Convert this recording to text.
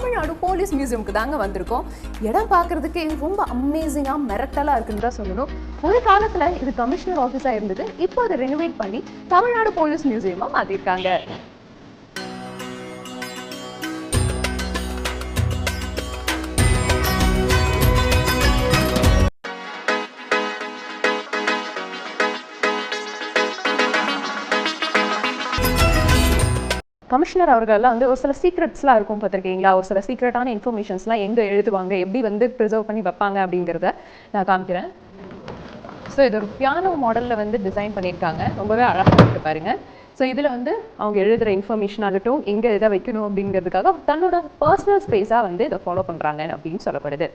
Tamil Nadu police மியூசியம்க்கு தாங்க வந்திருக்கோம். இடம் பார்க்கறதுக்கு ரொம்ப அமேசிங்கா மிரட்டலா இருக்குன்னு தான் சொல்லணும். ஒரு காலத்துல இது கமிஷனர் ஆஃபீஸா இருந்தது. இப்போ அதை ரெனோவேட் பண்ணி தமிழ்நாடு போலீஸ் மியூசியமா மாத்திருக்காங்க. கமிஷனர் அவர்கள்லாம் வந்து ஒரு சில சீக்ரெட்ஸ்லாம் இருக்கும் பார்த்துருக்கீங்களா? ஒரு சில சீக்ரெட்டான இன்ஃபர்மேஷன்ஸ்லாம் எங்கே எழுதுவாங்க, எப்படி வந்து ப்ரிசர்வ் பண்ணி வைப்பாங்க அப்படிங்கிறத நான் காமிக்கிறேன். ஸோ இது ஒரு பியானோ மாடலில் வந்து டிசைன் பண்ணியிருக்காங்க. ரொம்பவே அழகாக இருக்கு பாருங்க. ஸோ இதில் வந்து அவங்க எழுதுகிற இன்ஃபர்மேஷன் ஆகட்டும், எங்கே எதை வைக்கணும் அப்படிங்கிறதுக்காக தன்னோட பர்சனல் ஸ்பேஸாக வந்து இதை ஃபாலோ பண்ணுறாங்க அப்படின்னு சொல்லப்படுது.